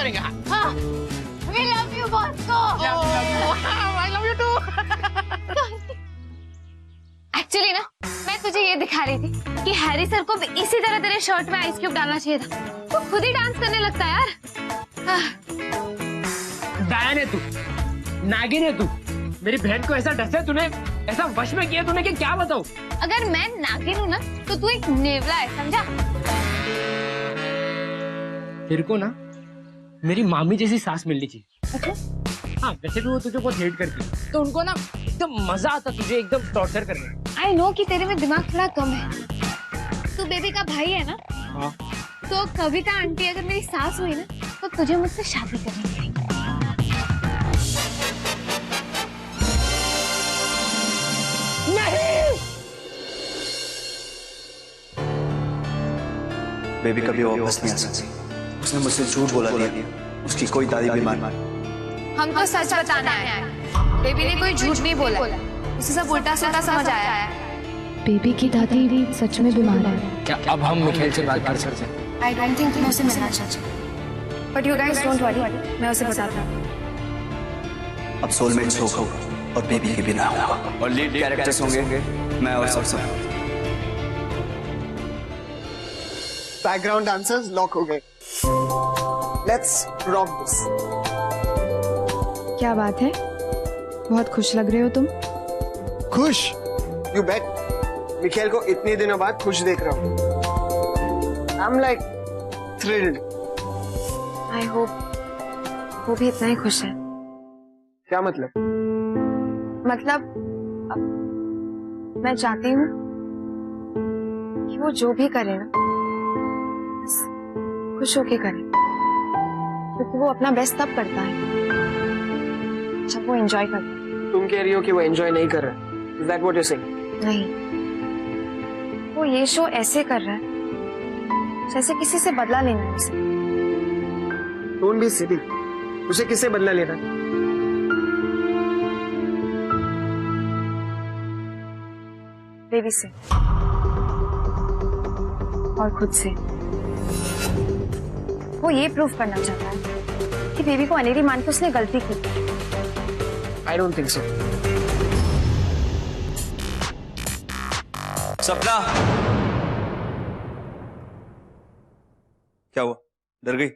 करेंगे। हाँ, we love you Bosco. I love you too। Actually ना मैं तुझे ये दिखा रही थी कि हैरी सर को भी इसी तरह तेरे शर्ट में आइस क्यूब डालना चाहिए था। तू खुद ही डांस करने लगता है यार। डायन है तू, नागिन है तू। मेरी बहन को ऐसा डसे तूने, ऐसा वश में किया तूने कि क्या बताऊं। अगर मैं नागिन हूँ ना तो तू एक नेवला है, समझा? तेरे को ना मेरी मामी जैसी सास मिलनी चाहिए। अच्छा? हाँ, वैसे भी वो तुझे बहुत हेट करती है, तो उनको ना एकदम मजा आता तुझे एकदम टॉर्चर करने में। आई नो कि तेरे में दिमाग थोड़ा कम है। तू बेबी का भाई है ना? हाँ। तो कविता आंटी अगर मेरी सास हुई ना तो तुझे मुझसे शादी करनी पड़ेगी। नहीं। बेबी कभी वापस नहीं आ सकती। उसने मुझसे झूठ बोला दिया, उसकी कोई दादी बीमार। हम तो सच बताना है। बेबी ने कोई झूठ नहीं बोला, उसे सब उल्टा सीधा समझ आया है। बेबी की दादी सच में बीमार है। क्या अब हम मिखेल से बात कर सकते हैं? आई डोंट थिंक मैं उसे मिलना चाहती। But you guys don't worry, मैं उसे बताता हूँ। अब सोलमेट्स होगा और बेबी के बिना होगा, और लीड कैरेक्टर्स होंगे मैं और सब। बैकग्राउंड डांसर्स लॉक हो गए। Let's rock this. क्या बात है, बहुत खुश लग रहे हो तुम। खुश? You bat. मिखेल को इतने दिनों बाद खुश देख रहा हूँ। I am like thrilled. I hope वो भी इतना ही खुश है। क्या मतलब? मैं चाहती हूँ कि वो जो भी करे ना बस खुश होके करे, क्योंकि वो अपना बेस्ट तब करता है जब वो एंजॉय करता है। तुम कह रही हो कि वो एंजॉय नहीं कर रहा है? Is that what you're saying? नहीं, वो ये शो ऐसे कर रहा है जैसे किसी से बदला लेना है उसे। Don't be silly। उसे किससे बदला लेना? बेबी से और खुद से। वो ये प्रूव करना चाहता है कि बेबी को अनेरी मान के उसने गलती की। I don't think so। सपना, क्या हुआ? डर गई?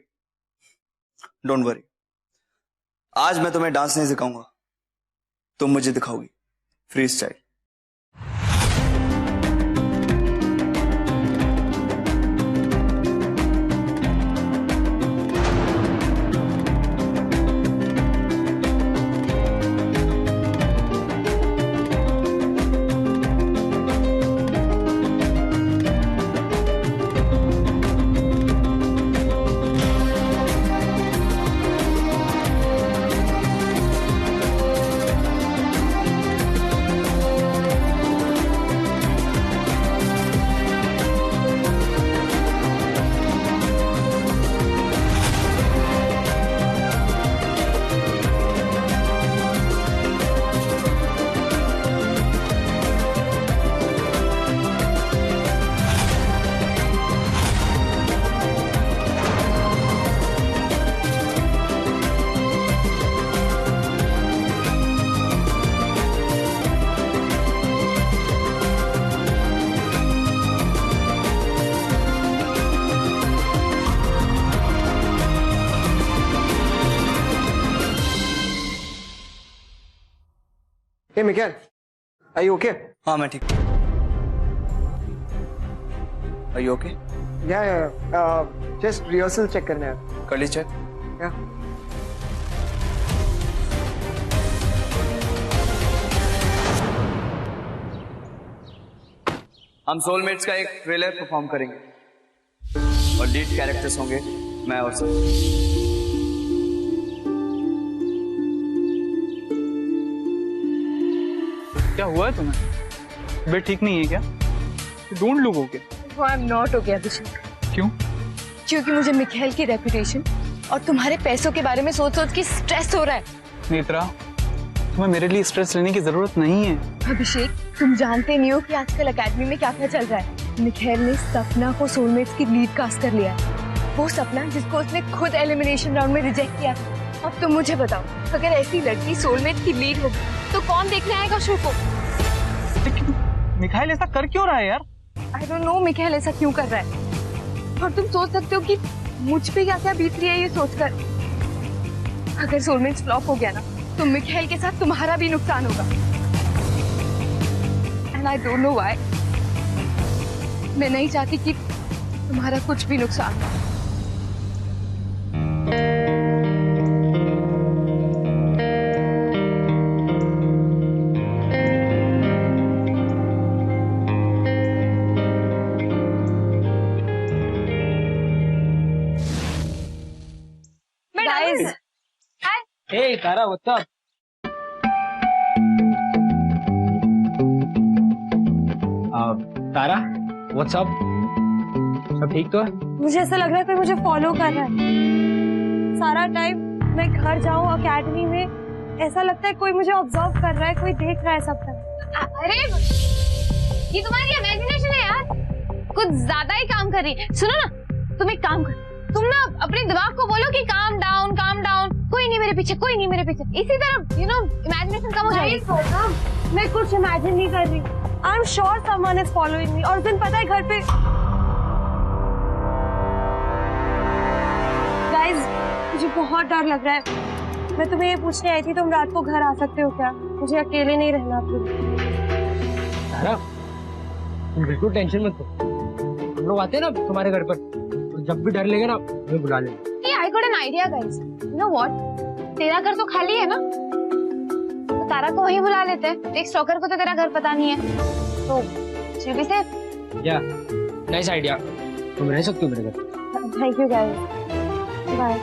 डोंट वरी, आज मैं तुम्हें डांस नहीं सिखाऊंगा, तुम मुझे दिखाओगी freestyle. Hey Miguel, are you okay? हाँ मैं ठीक। Are you okay? Yeah, just rehearsal check करना है। कर ली चेक? Yeah। हम सोलमेट्स का एक ट्रेलर परफॉर्म करेंगे और लीड कैरेक्टर्स होंगे मैं और सब। क्या हुआ है तुम्हें? तबीयत ठीक नहीं है क्या? Don't look okay. I am not okay Abhishek. क्यों? क्योंकि मुझे मिखेल की रेपुटेशन और तुम्हारे पैसों के बारे में सोच सोच के स्ट्रेस हो रहा है। नेत्रा, तुम्हें मेरे लिए स्ट्रेस लेने की जरूरत नहीं है। अभिषेक, तुम जानते नहीं हो कि आजकल एकेडमी में क्या क्या चल रहा है। मिखेल ने सपना को सोलमेट्स की लीड कास्ट कर लिया है। वो सपना जिसको उसने खुद एलिमिनेशन राउंड में रिजेक्ट किया था। अब तुम मुझे बताओ, अगर ऐसी लड़की सोलमेट की लीड होगी तो कौन देखने आएगा शो को? लेकिन मिखाइल ऐसा कर क्यों रहा है यार? आई डोंट नो मिखाइल ऐसा क्यों कर रहा है। और तुम सोच सकते हो कि मुझ पे क्या क्या बीत रही है ये सोचकर। अगर सोलमेट फ्लॉप हो गया ना तो मिखाइल के साथ तुम्हारा भी नुकसान होगा। And I don't know why. मैं नहीं चाहती कि तुम्हारा कुछ भी नुकसान हो। Guys, Hey तारा, what's up? तारा, what's up? सब ठीक तो है? मुझे ऐसा लग रहा है कोई मुझे फॉलो कर रहा है। सारा टाइम मैं घर जाऊँ अकेडमी में, ऐसा लगता है कोई मुझे ऑब्जर्व कर रहा है, कोई देख रहा है सब तरफ। अरे ये तुम्हारी इमेजिनेशन है यार, कुछ ज्यादा ही काम कर रही है। सुनो ना, तुम एक काम करो, तुम ना अपने दिमाग को बोलो कि काम डाउन, कोई नहीं मेरे पीछे, कोई नहीं मेरे पीछे। इसी तरह यू नो इमेजिनेशन कम हो जाएगी। मैं कुछ इमेजिन नहीं कर रही। I am sure someone is following me. और उस दिन पता है घर पे गाइस, मुझे बहुत डर लग रहा है। मैं तुम्हें ये पूछने आई थी, तुम रात को घर आ सकते हो क्या? मुझे अकेले नहीं रहना प्लीज। तारा, तुम बिल्कुल टेंशन मत लो, हम लोग आते हैं ना तुम्हारे घर पर, तो जब भी डर लेगा ना हमें बुला लेना। I got an idea guys. You know what? तेरा घर तो खाली है ना, तो तारा को वहीं बुला लेते हैं। एक स्टॉकर को तो तेरा घर पता नहीं है, तो she'll be safe. Yeah nice idea, तुम रह सकते हो मेरे घर। Thank you guys, bye.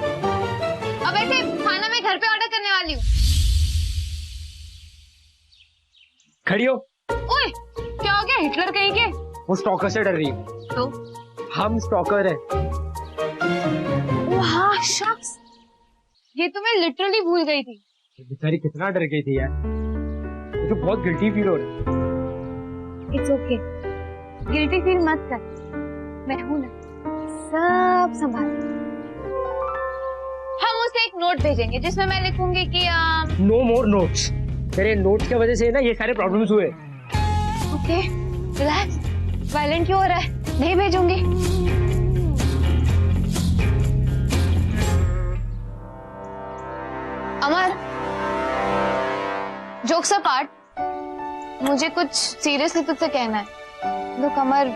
अब ऐसे खाना मैं घर पे ऑर्डर करने वाली हूँ। खड़ी हो। ओए क्या हो गया, हिटलर कहीं के? वो स्टॉकर से डर रही है। तो हम स्टॉकर है। हाँ शख्स, ये तो मैं लिटरली भूल गई थी। बेचारी कितना डर गई थी यार, मुझे बहुत गिल्टी फील हो रहा है। इट्स ओके, गिल्टी फील मत कर, मैं हूं ना, सब संभाल। हम उसे एक नोट भेजेंगे जिसमें मैं लिखूंगी कि नो मोर नोट्स। तेरे नोट्स की वजह से ना ये सारे प्रॉब्लम्स हुए। ओके रिलैक्स, वायलेंट क्यों हो रहा है? नहीं भेजूंगी। अमर, जोक्स अपार्ट, मुझे कुछ सीरियसली तुझसे कहना है। लोग अमर,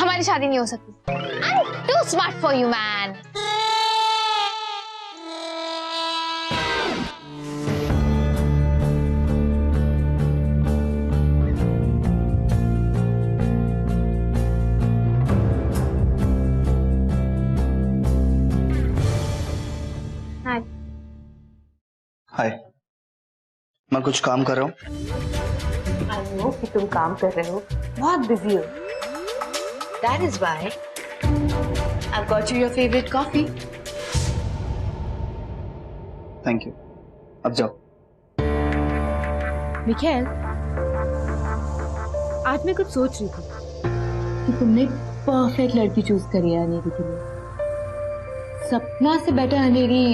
हमारी शादी नहीं हो सकती। I'm too smart for you, man. हाय, मैं कुछ काम कर रहा हूँ। आई नो कि तुम काम कर रहे हो, बहुत बिजी हो। That is why I've got you your favorite coffee. Thank you, अब जाओ। मिखाइल, आज मैं कुछ सोच रही थी कि तुमने परफेक्ट लड़की चूज करी है अनेरी के लिए। सपना से बेटर अनेरी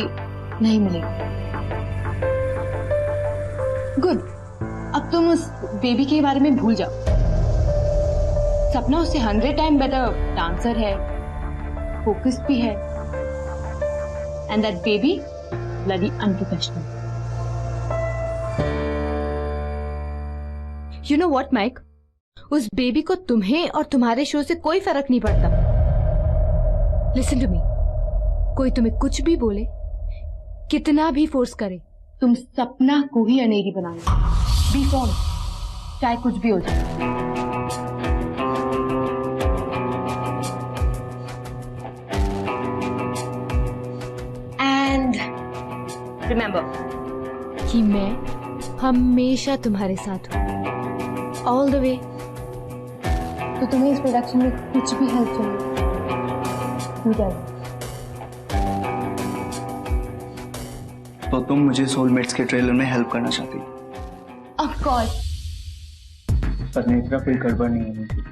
नहीं मिलेगी। गुड, अब तुम उस बेबी के बारे में भूल जाओ। सपना उससे 100 टाइम बेटर डांसर है, फोकस्ड भी है, and that baby bloody unprofessional. You know what Mike, उस बेबी को तुम्हें और तुम्हारे शो से कोई फर्क नहीं पड़ता। लिसन टू मी, कोई तुम्हें कुछ भी बोले, कितना भी फोर्स करे, तुम सपना को ही अनेरी बनाना। बी फॉर्म, चाहे कुछ भी हो जाए। एंड रिमेंबर कि मैं हमेशा तुम्हारे साथ हूँ, ऑल द वे। तो तुम्हें इस प्रोडक्शन में कुछ भी हेल्प चाहिए, तो तुम मुझे सोलमेट्स के ट्रेलर में हेल्प करना चाहती हो? Of course. पर मैं इतना फील गड़बड़ नहीं है मुझे।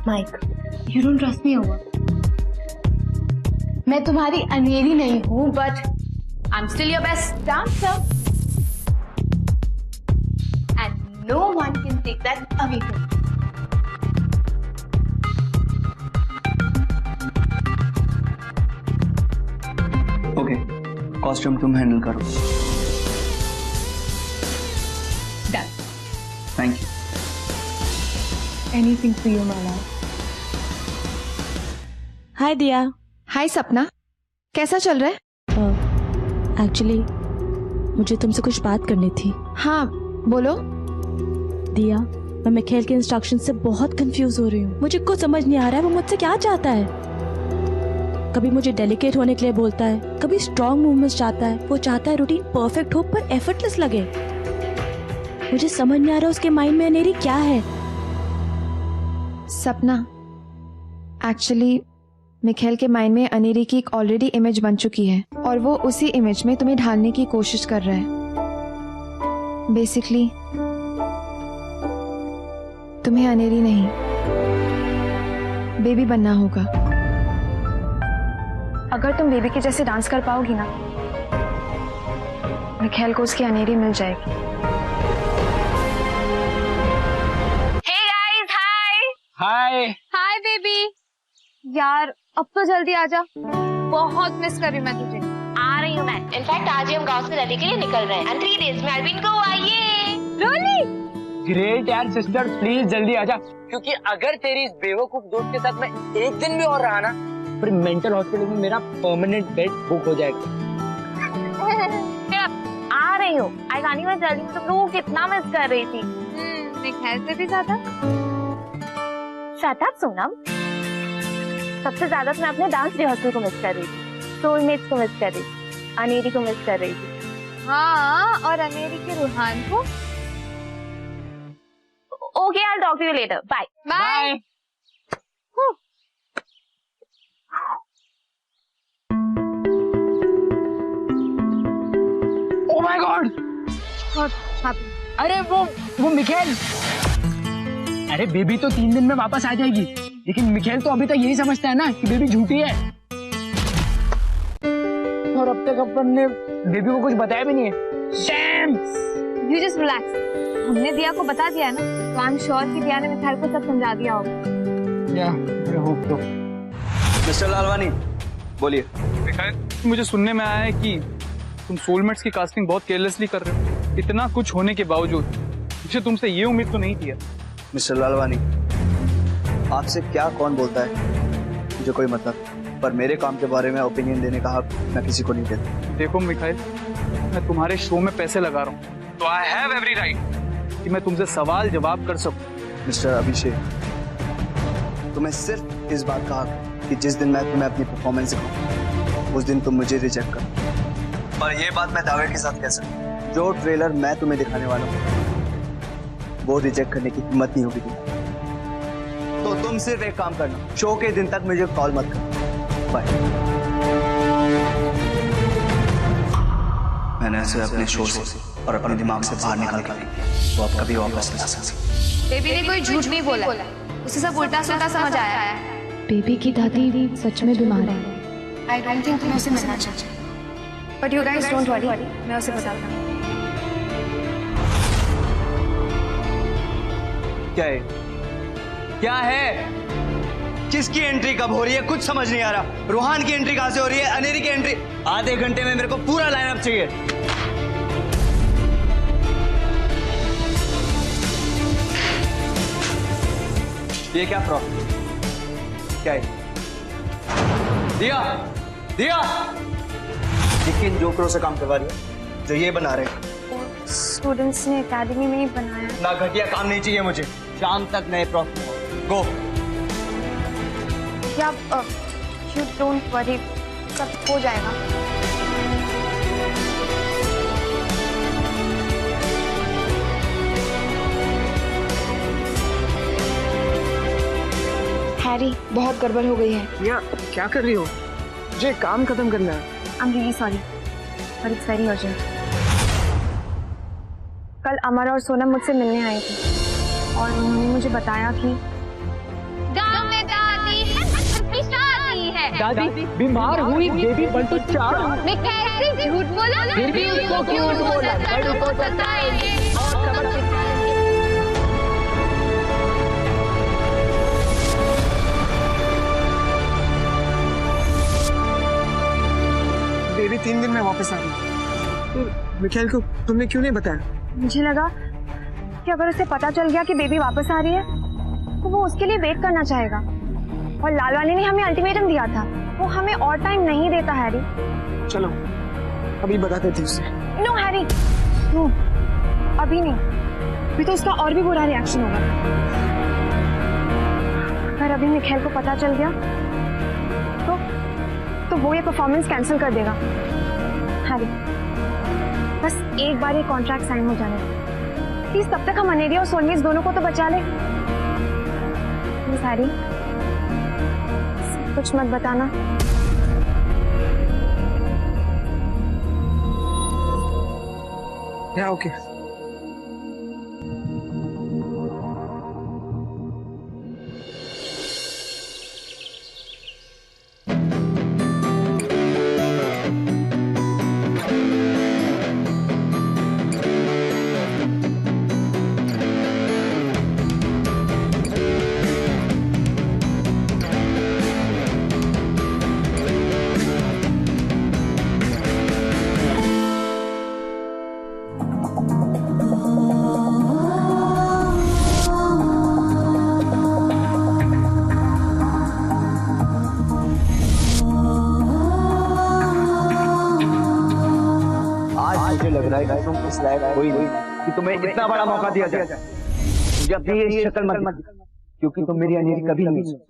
Mike, you don't trust me over. मैं तुम्हारी अनेरी नहीं हूँ, but I am still your best dancer and no one can take that away from me. Okay, costume तुम हैंडल करो। Done. Thank you. Anything for you my love. Hi Diya. Hi सपना, कैसा चल रहा है? एक्चुअली मुझे तुमसे कुछ बात करनी थी। हाँ बोलो। दिया, मैं मिखेल के इंस्ट्रक्शन से बहुत कंफ्यूज हो रही हूँ। मुझे कुछ समझ नहीं आ रहा है वो मुझसे क्या चाहता है। कभी मुझे डेलिकेट होने के लिए बोलता है, कभी स्ट्रॉन्ग मूवमेंट्स चाहता है। वो चाहता है रूटीन परफेक्ट हो पर एफर्टलेस लगे। मुझे समझ नहीं आ रहा उसके माइंड में अनेरी क्या है। सपना, एक्चुअली मिखेल के माइंड में अनेरी की एक ऑलरेडी इमेज बन चुकी है और वो उसी इमेज में तुम्हें ढालने की कोशिश कर रहा है। बेसिकली तुम्हें अनेरी नहीं, बेबी बनना होगा। अगर तुम बेबी के जैसे डांस कर पाओगी ना, मिखेल को उसकी अनेरी मिल जाएगी। Hey guys, hi hi. Hi baby. यार अब तो जल्दी आ जा, बहुत मिस कर रही मैं तुझे। आ रही हूँ मैं। इनफैक्ट आज ही हम गांव से रैली के लिए निकल रहे हैं एंड 3 days में अरविंद को आइए। रोली ग्रेट यार सिस्टर, प्लीज जल्दी आजा, क्योंकि अगर तेरी इस बेवकूफ दोस्त के साथ मैं एक दिन भी और रहा ना, फिर मेंटल हॉस्पिटल में मेरा परमानेंट बेड बुक हो जाएगा। आ रही हूँ। आई गानी में जल्दी में तुम लोगों को कितना मिस कर रही थी। मिखेल से भी ज्यादा। Shut up Sonam. सबसे ज्यादा तो मैं अपने डांस रिहर्सल को मिस कर रही थी, सोलमेट्स को मिस कर रही थी, अनेरी को मिस कर रही थी। हाँ, और अनेरी के रूहान को। Okay, I will talk to you later. Bye bye. Oh my God. अरे वो मिखेल। अरे बेबी तो 3 दिन में वापस आ जाएगी, लेकिन मिखेल तो अभी तक यही समझता है ना कि बेबी झूठी है, और अब तक अपन ने बेबी को कुछ बताया भी नहीं है। डैम! You just relax. हमने दिया को बता दिया ना, तो आई एम श्योर कि दिया ने मिखेल को सब समझा दिया होगा। या आई होप तो। मिस्टर लालवानी, बोलिए। मिखाइल, मुझे सुनने में आया है कि तुम सोलमेट्स की कास्टिंग बहुत केयरलेसली कर रहे हो। इतना कुछ होने के बावजूद मुझे तुमसे ये उम्मीद तो नहीं थी। मिस्टर लालवानी, आपसे क्या कौन बोलता है मुझे कोई मतलब, पर मेरे काम के बारे में ओपिनियन देने का हक मैं किसी को नहीं देता। देखो मिखाइल, मैं तुम्हारे शो में पैसे लगा रहा हूँ, तो आई हैव एवरी राइट कि मैं तुमसे सवाल जवाब कर सकूं। मिस्टर अभिषेक, तुम्हें सिर्फ इस बात का हक कि जिस दिन मैं तुम्हें अपनी परफॉर्मेंस दिखाऊं, उस दिन तुम मुझे रिजेक्ट करो। पर यह बात मैं दावे के साथ कह सकता हूं, जो ट्रेलर मैं तुम्हें दिखाने वाला हूँ वो रिजेक्ट करने की हिम्मत नहीं होगी तुम्हें। तो तुम सिर्फ एक काम करना, शो के दिन तक मुझे कॉल मत करना। बाय। मैंने ऐसे अपने शो से और अपने दिमाग से बाहर निकाल कर तो आप कभी वापस नहीं आ सकते। बेबी ने कोई झूठ नहीं बोला, उसे सब उल्टा सुल्टा समझ आया है। बेबी की दादी सच में बीमार है। आई डोंट थिंक तुम्हें उसे मिलना चाहिए, but you guys don't worry, मैं उसे बताता हूँ। क्या है? क्या है? किसकी एंट्री कब हो रही है कुछ समझ नहीं आ रहा। रूहान की एंट्री कहां से हो रही है, अनेरी की एंट्री आधे घंटे में मेरे को पूरा लाइनअप चाहिए। ये क्या प्रॉब्लम? क्या है? दिया, दिया, ये किन जोकरों से काम करवा रही है जो ये बना रहे हैं? स्टूडेंट्स ने एकेडमी में ही बनाया। ना घटिया काम नहीं चाहिए मुझे। शाम तक नए प्रॉब्लम गो। या यू डोंट वरी, सब हो जाएगा। हैरी, बहुत गड़बड़ हो गई है। या क्या कर रही हो? मुझे काम खत्म करना है। I am really sorry, but it's very urgent. कल अमर और सोनम मुझसे मिलने आई थी और उन्होंने मुझे बताया कि गांव में दादी है, शादी है। दादी बीमार हुई, बेबी बंटू 4। मैं कैसे झूठ बोला? फिर भी उसको क्यों बोला? बड़ू को सताएंगे और खबर सिखाएंगे। बेबी 3 दिन में वापस आ गई। तो मिखेल को तुमने क्यों नहीं बताया? मुझे लगा कि अगर उसे पता चल गया कि बेबी वापस आ रही है तो वो उसके लिए वेट करना चाहेगा, और लाल वाले ने हमें अल्टीमेटम दिया था, वो हमें और टाइम नहीं देता। हैरी चलो अभी बता देते उसे। नो हैरी, नो, अभी नहीं, अभी तो उसका और भी बुरा रिएक्शन होगा। अगर अभी मिखेल को पता चल गया तो वो ये परफॉर्मेंस कैंसिल कर देगा। हैरी, बस एक बार ये कॉन्ट्रैक्ट साइन हो जाने दो प्लीज, तब तक हम अनेरिया और सोलमेट्स दोनों को तो बचा ले प्लीज। हैरी, कुछ मत बताना। या ओके। मुझे लग रहा है कि तुम इस लायक कोई नहीं कि तुम्हें इतना बड़ा मौका दिया जाए। मुझे अपनी ये शक्ल मत दिखा, क्योंकि तुम मेरी अनेरी कभी नहीं सुनी।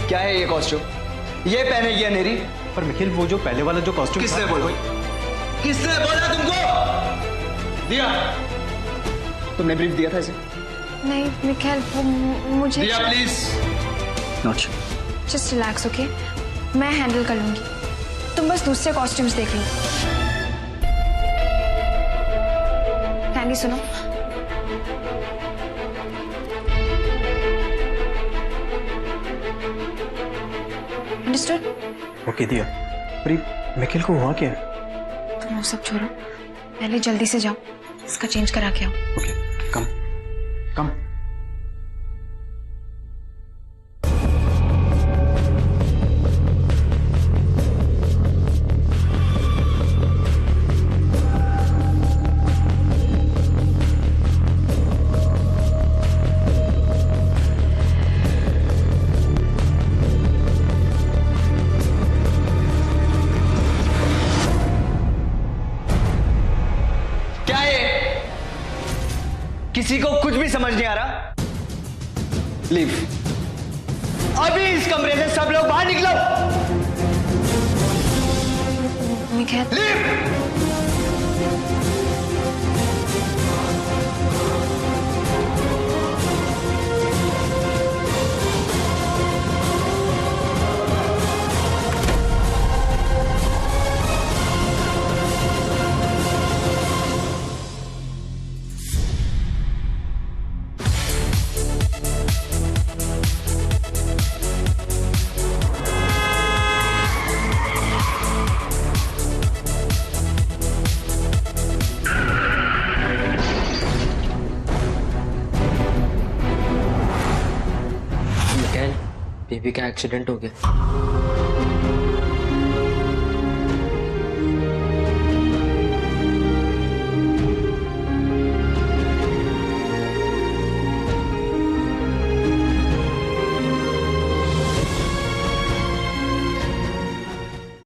क्या है ये कॉस्ट्यूम? ये पहनेगी अनेरी? पर निखिल, वो जो पहले वाला जो कॉस्ट्यूम किसने बोला? किसने बोला तुमको? दिया? तुमने ब्रीफ दिया था इसे? नहीं मिखेल, वो मुझे। दिया please. Not. Just relax, okay? मैं हैंडल कर लूंगी, तुम बस दूसरे कॉस्ट्यूम्स देख लो। कैंडी सुनो, अंडरस्टूड? ओके दिया। पर निखिल को हुआ क्या? तुम वो सब छोड़ो, पहले जल्दी से जाओ, इसका चेंज करा के आओ। ओके, कम कम। किसी को कुछ भी समझ नहीं आ रहा? लीव। अभी इस कमरे से सब लोग बाहर निकलो। Michelle, leave. बेबी का एक्सीडेंट हो गया।